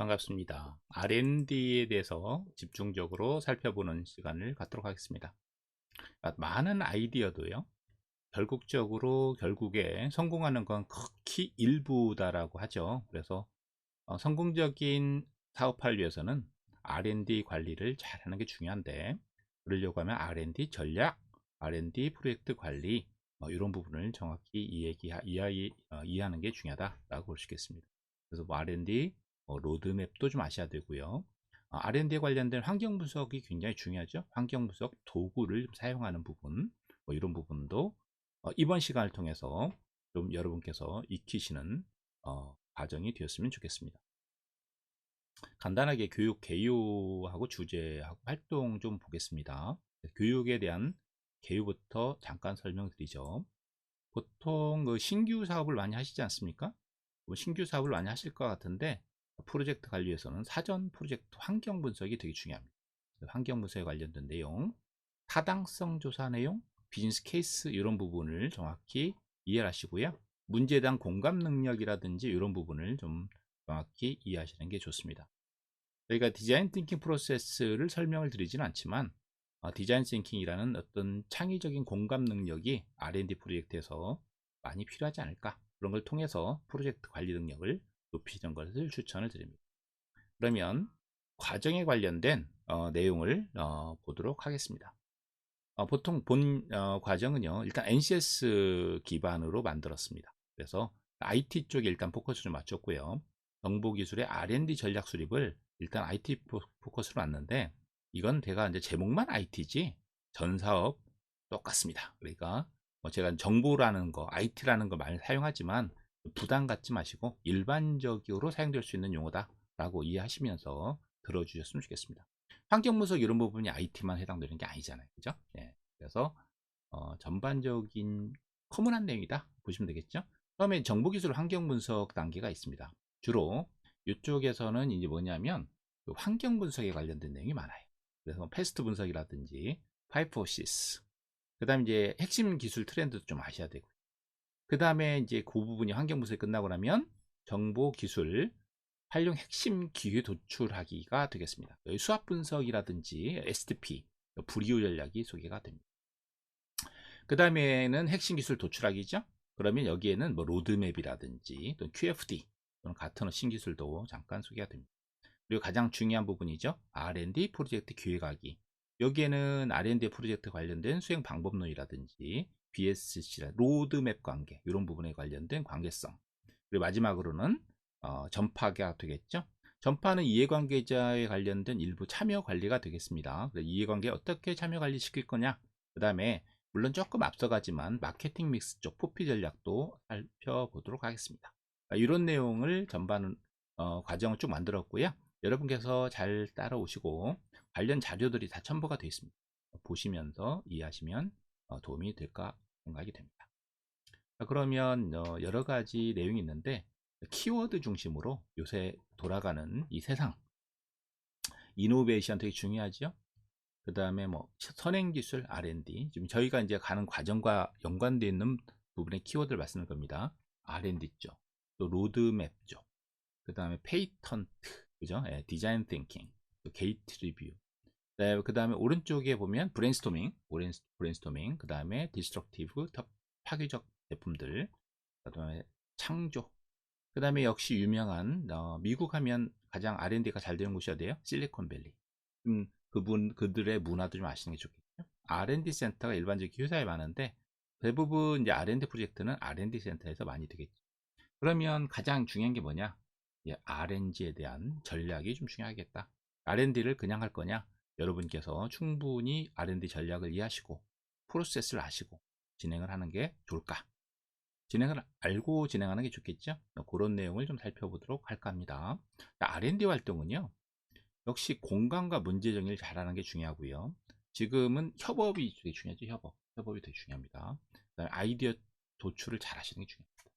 반갑습니다. R&D에 대해서 집중적으로 살펴보는 시간을 갖도록 하겠습니다. 많은 아이디어도요, 결국에 성공하는 건 극히 일부다라고 하죠. 그래서 성공적인 사업화를 위해서는 R&D 관리를 잘하는 게 중요한데, 그러려고 하면 R&D 전략, R&D 프로젝트 관리, 이런 부분을 정확히 이해하는 게 중요하다라고 볼 수 있겠습니다. 그래서 뭐 R&D 로드맵도 좀 아셔야 되고요. R&D에 관련된 환경 분석이 굉장히 중요하죠. 환경 분석 도구를 사용하는 부분, 이런 부분도 이번 시간을 통해서 좀 여러분께서 익히시는 과정이 되었으면 좋겠습니다. 간단하게 교육 개요하고 주제하고 활동 좀 보겠습니다. 교육에 대한 개요부터 잠깐 설명드리죠. 보통 그 신규 사업을 많이 하시지 않습니까? 신규 사업을 많이 하실 것 같은데, 프로젝트 관리에서는 사전 프로젝트 환경 분석이 되게 중요합니다. 환경 분석에 관련된 내용, 타당성 조사 내용, 비즈니스 케이스 이런 부분을 정확히 이해하시고요. 문제에 대한 공감 능력이라든지 이런 부분을 좀 정확히 이해하시는 게 좋습니다. 저희가 디자인 띵킹 프로세스를 설명을 드리지는 않지만, 디자인 띵킹이라는 어떤 창의적인 공감 능력이 R&D 프로젝트에서 많이 필요하지 않을까, 그런 걸 통해서 프로젝트 관리 능력을 높이는 것을 추천을 드립니다. 그러면 과정에 관련된 내용을 보도록 하겠습니다. 보통 본 과정은요, 일단 NCS 기반으로 만들었습니다. 그래서 IT 쪽에 일단 포커스를 맞췄고요. 정보기술의 R&D 전략 수립을 일단 IT 포커스로 놨는데, 이건 제가 이제 제목만 IT지 전 사업 똑같습니다. 그러니까 제가 정보라는 거, IT라는 거 많이 사용하지만 부담 갖지 마시고 일반적으로 사용될 수 있는 용어다라고 이해하시면서 들어주셨으면 좋겠습니다. 환경 분석 이런 부분이 IT만 해당되는 게 아니잖아요, 그죠? 예. 그래서 전반적인 커먼한 내용이다 보시면 되겠죠. 처음에 정보기술 환경 분석 단계가 있습니다. 주로 이쪽에서는 이제 뭐냐면 그 환경 분석에 관련된 내용이 많아요. 그래서 패스트 분석이라든지 파이프오시스, 그 다음에 이제 핵심 기술 트렌드도 좀 아셔야 되고, 그 다음에 이제 그 부분이 환경 분석이 끝나고 나면 정보 기술 활용 핵심 기회 도출하기가 되겠습니다. 여기 수압 분석이라든지 SDP, 불이후 전략이 소개가 됩니다. 그 다음에는 핵심 기술 도출하기죠. 그러면 여기에는 뭐 로드맵이라든지 또 QFD 또는 같은 신기술도 잠깐 소개가 됩니다. 그리고 가장 중요한 부분이죠. R&D 프로젝트 기획하기. 여기에는 R&D 프로젝트 관련된 수행 방법론이라든지 BSC, 로드맵 관계, 이런 부분에 관련된 관계성. 그리고 마지막으로는 전파가 되겠죠. 전파는 이해관계자에 관련된 일부 참여 관리가 되겠습니다. 이해관계 어떻게 참여 관리 시킬 거냐. 그 다음에 물론 조금 앞서가지만 마케팅 믹스 쪽 포피 전략도 살펴보도록 하겠습니다. 이런 내용을 전반 과정을 쭉 만들었고요. 여러분께서 잘 따라오시고 관련 자료들이 다 첨부가 되어 있습니다. 보시면서 이해하시면 도움이 될까 생각이 됩니다. 그러면 여러 가지 내용이 있는데, 키워드 중심으로 요새 돌아가는 이 세상, 이노베이션 되게 중요하죠. 그 다음에 뭐 선행기술 R&D, 지금 저희가 이제 가는 과정과 연관되어 있는 부분의 키워드를 말씀을 겁니다. R&D 쪽, 또 로드맵 쪽, 그 다음에 페이턴트, 그죠? 예, 디자인 띵킹, 게이트 리뷰. 네, 그 다음에 오른쪽에 보면 브레인스토밍, 그 다음에 디스트럭티브, 파괴적 제품들, 그 다음에 창조, 그 다음에 역시 유명한 미국 하면 가장 R&D가 잘 되는 곳이 어디예요? 실리콘밸리. 그들의 문화도 좀 아시는 게 좋겠죠. R&D 센터가 일반적인 회사에 많은데 대부분 이제 R&D 프로젝트는 R&D 센터에서 많이 되겠죠. 그러면 가장 중요한 게 뭐냐? R&D에 대한 전략이 좀 중요하겠다. R&D를 그냥 할 거냐? 여러분께서 충분히 R&D 전략을 이해하시고 프로세스를 아시고 진행을 하는 게 좋을까? 진행을 알고 진행하는 게 좋겠죠? 그런 내용을 좀 살펴보도록 할까 합니다. R&D 활동은요, 역시 공감과 문제 정리를 잘하는 게 중요하고요. 지금은 협업이 되게 중요하죠. 협업이 되게 중요합니다. 그다음에 아이디어 도출을 잘 하시는 게 중요합니다.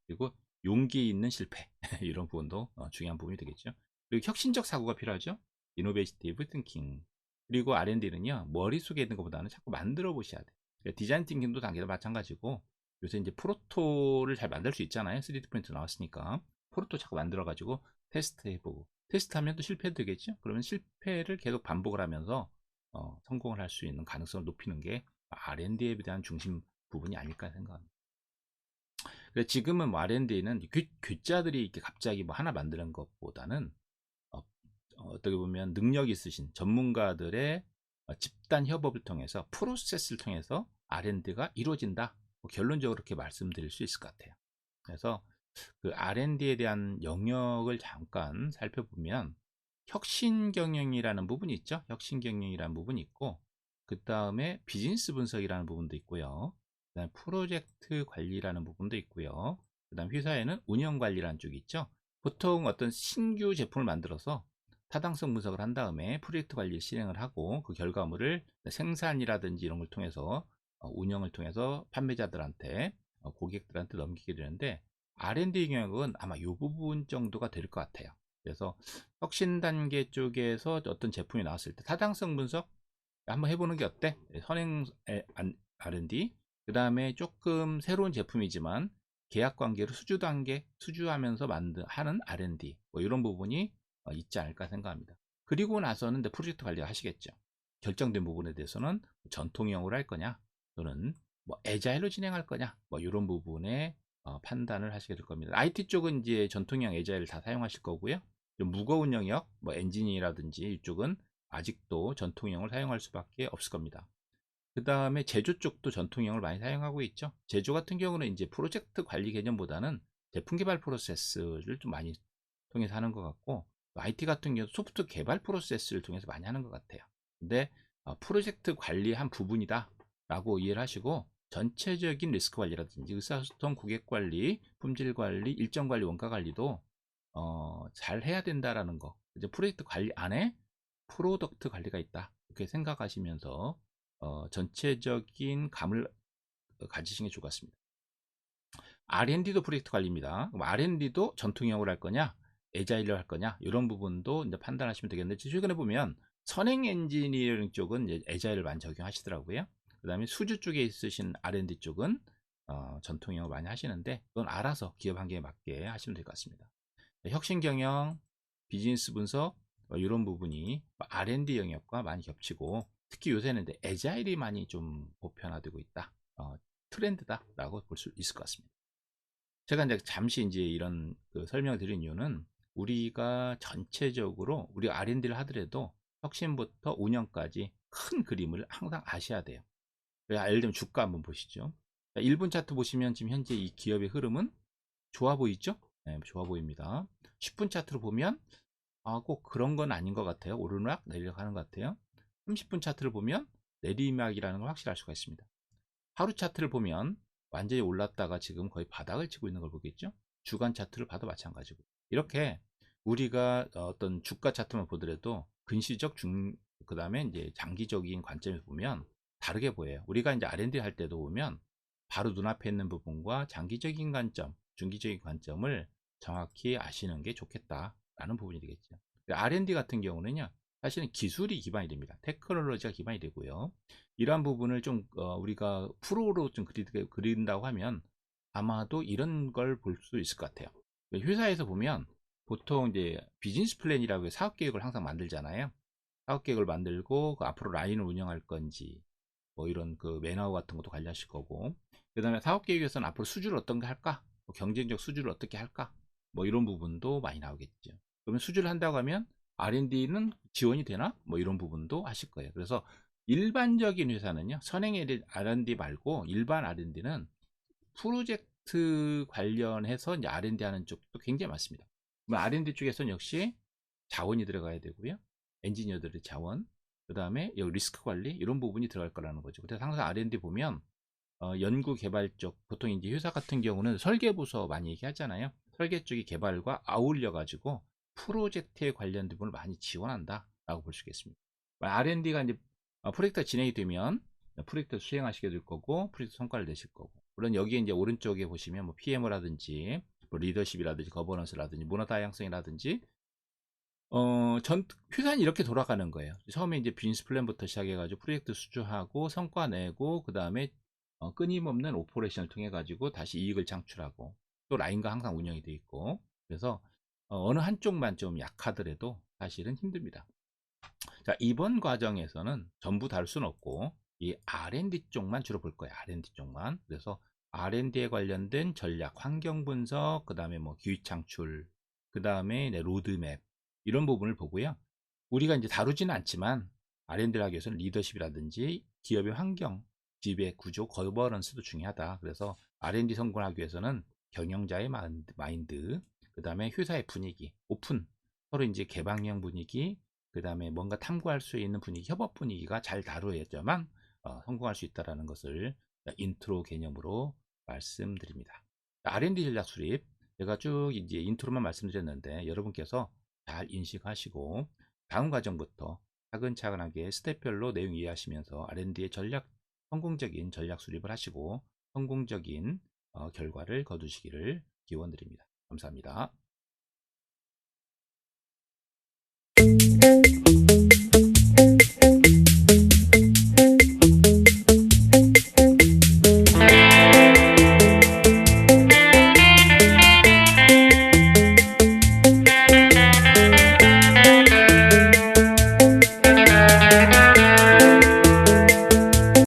그리고 용기 있는 실패 이런 부분도 중요한 부분이 되겠죠. 그리고 혁신적 사고가 필요하죠. 이노베이티브 띵킹. 그리고 R&D는요, 머릿속에 있는 것보다는 자꾸 만들어 보셔야 돼요. 그러니까 디자인 띵킹도 단계도 마찬가지고, 요새 이제 프로토를 잘 만들 수 있잖아요. 3D 프린트 나왔으니까. 프로토 자꾸 만들어가지고 테스트해보고, 테스트하면 또 실패되겠죠. 그러면 실패를 계속 반복을 하면서 성공을 할 수 있는 가능성을 높이는 게 R&D에 대한 중심 부분이 아닐까 생각합니다. 그래서 지금은 뭐 R&D는 괴짜들이 이렇게 갑자기 뭐 하나 만드는 것보다는 어떻게 보면 능력 있으신 전문가들의 집단 협업을 통해서 프로세스를 통해서 R&D가 이루어진다. 뭐 결론적으로 그렇게 말씀드릴 수 있을 것 같아요. 그래서 그 R&D에 대한 영역을 잠깐 살펴보면 혁신 경영이라는 부분이 있죠. 혁신 경영이라는 부분이 있고, 그 다음에 비즈니스 분석이라는 부분도 있고요. 그 다음에 프로젝트 관리라는 부분도 있고요. 그 다음 회사에는 운영 관리라는 쪽이 있죠. 보통 어떤 신규 제품을 만들어서 타당성 분석을 한 다음에 프로젝트 관리를 실행을 하고, 그 결과물을 생산이라든지 이런 걸 통해서 운영을 통해서 판매자들한테 고객들한테 넘기게 되는데, R&D 영역은 아마 이 부분 정도가 될 것 같아요. 그래서 혁신 단계 쪽에서 어떤 제품이 나왔을 때 타당성 분석 한번 해보는 게 어때? 선행 R&D. 그 다음에 조금 새로운 제품이지만 계약 관계로 수주 단계, 수주하면서 하는 R&D. 뭐 이런 부분이 있지 않을까 생각합니다. 그리고 나서는 프로젝트 관리를 하시겠죠. 결정된 부분에 대해서는 전통형으로 할 거냐, 또는 뭐 애자일로 진행할 거냐, 뭐 이런 부분에 판단을 하시게 될 겁니다. IT 쪽은 이제 전통형 애자일을 다 사용하실 거고요. 좀 무거운 영역, 뭐 엔지니어라든지 이쪽은 아직도 전통형을 사용할 수밖에 없을 겁니다. 그 다음에 제조 쪽도 전통형을 많이 사용하고 있죠. 제조 같은 경우는 이제 프로젝트 관리 개념보다는 제품 개발 프로세스를 좀 많이 통해서 하는 것 같고, IT 같은 경우 소프트 개발 프로세스를 통해서 많이 하는 것 같아요. 근데 프로젝트 관리 한 부분이다 라고 이해를 하시고, 전체적인 리스크 관리라든지 의사소통, 고객 관리, 품질 관리, 일정 관리, 원가 관리도 잘 해야 된다라는 거. 이제 프로젝트 관리 안에 프로덕트 관리가 있다, 이렇게 생각하시면서 전체적인 감을 가지시는 게 좋을 것 같습니다. R&D도 프로젝트 관리입니다. 그럼 R&D도 전통형으로 할 거냐, 애자일로 할 거냐, 이런 부분도 이제 판단하시면 되겠는데, 최근에 보면 선행 엔지니어링 쪽은 이제 애자일을 많이 적용하시더라고요. 그 다음에 수주 쪽에 있으신 R&D 쪽은 전통형을 많이 하시는데, 그건 알아서 기업 환경에 맞게 하시면 될 것 같습니다. 혁신 경영, 비즈니스 분석, 이런 부분이 R&D 영역과 많이 겹치고, 특히 요새는 애자일이 많이 좀 보편화되고 있다, 트렌드다라고 볼 수 있을 것 같습니다. 제가 이제 잠시 이제 이런 설명을 드린 이유는, 우리가 전체적으로 우리 R&D를 하더라도 혁신부터 운영까지 큰 그림을 항상 아셔야 돼요. 예를 들면 주가 한번 보시죠. 1분 차트 보시면 지금 현재 이 기업의 흐름은 좋아 보이죠? 네, 좋아 보입니다. 10분 차트로 보면 꼭 그런 건 아닌 것 같아요. 오르락 내리락 하는 것 같아요. 30분 차트를 보면 내리막이라는 걸 확실히 알 수가 있습니다. 하루 차트를 보면 완전히 올랐다가 지금 거의 바닥을 치고 있는 걸 보겠죠. 주간 차트를 봐도 마찬가지고, 이렇게 우리가 어떤 주가 차트만 보더라도 근시적 그 다음에 이제 장기적인 관점에서 보면 다르게 보여요. 우리가 이제 R&D 할 때도 보면 바로 눈앞에 있는 부분과 장기적인 관점, 중기적인 관점을 정확히 아시는 게 좋겠다라는 부분이 되겠죠. R&D 같은 경우는요, 사실은 기술이 기반이 됩니다. 테크놀로지가 기반이 되고요. 이러한 부분을 좀 우리가 프로로 좀 그린다고 하면 아마도 이런 걸 볼 수 있을 것 같아요. 회사에서 보면 보통 이제 비즈니스 플랜이라고 해서 사업 계획을 항상 만들잖아요. 사업 계획을 만들고 그 앞으로 라인을 운영할 건지, 뭐 이런 그 매너우 같은 것도 관리하실 거고, 그 다음에 사업 계획에서는 앞으로 수주를 어떤 게 할까, 뭐 경쟁적 수주를 어떻게 할까, 뭐 이런 부분도 많이 나오겠죠. 그러면 수주를 한다고 하면 R&D는 지원이 되나, 뭐 이런 부분도 하실 거예요. 그래서 일반적인 회사는요, 선행 R&D 말고 일반 R&D는 프로젝트 관련해서 이제 R&D 하는 쪽도 굉장히 많습니다. R&D 쪽에서는 역시 자원이 들어가야 되고요. 엔지니어들의 자원, 그 다음에 리스크 관리, 이런 부분이 들어갈 거라는 거죠. 그래서 항상 R&D 보면 연구 개발 쪽, 보통 이제 회사 같은 경우는 설계 부서 많이 얘기하잖아요. 설계 쪽이 개발과 아울려 가지고 프로젝트에 관련된 부분을 많이 지원한다라고 볼 수 있겠습니다. R&D가 이제 프로젝트가 진행이 되면 프로젝트 수행하시게 될 거고, 프로젝트 성과를 내실 거고, 물론 여기에 이제 오른쪽에 보시면 뭐 PMO라든지 뭐 리더십이라든지 거버넌스라든지 문화 다양성이라든지 회사는 이렇게 돌아가는 거예요. 처음에 이제 비즈니스 플랜부터 시작해가지고 프로젝트 수주하고 성과 내고, 그 다음에 끊임없는 오퍼레이션을 통해 가지고 다시 이익을 창출하고, 또 라인과 항상 운영이 돼 있고, 그래서 어느 한쪽만 좀 약하더라도 사실은 힘듭니다. 자, 이번 과정에서는 전부 다룰 수는 없고 이 R&D 쪽만 주로 볼 거예요. R&D 쪽만. 그래서 R&D에 관련된 전략, 환경 분석, 그 다음에 뭐 기회 창출, 그 다음에 로드맵 이런 부분을 보고요. 우리가 이제 다루지는 않지만 R&D를 하기 위해서는 리더십이라든지 기업의 환경, 기업의 구조, 거버넌스도 중요하다. 그래서 R&D 성공하기 위해서는 경영자의 마인드, 그 다음에 회사의 분위기, 오픈, 서로 이제 개방형 분위기, 그 다음에 뭔가 탐구할 수 있는 분위기, 협업 분위기가 잘 다루어야지만 성공할 수 있다는 것을 인트로 개념으로 말씀드립니다. R&D 전략 수립, 제가 쭉 이제 인트로만 말씀드렸는데 여러분께서 잘 인식하시고 다음 과정부터 차근차근하게 스텝별로 내용 이해하시면서 R&D의 성공적인 전략 수립을 하시고 성공적인 결과를 거두시기를 기원드립니다. 감사합니다.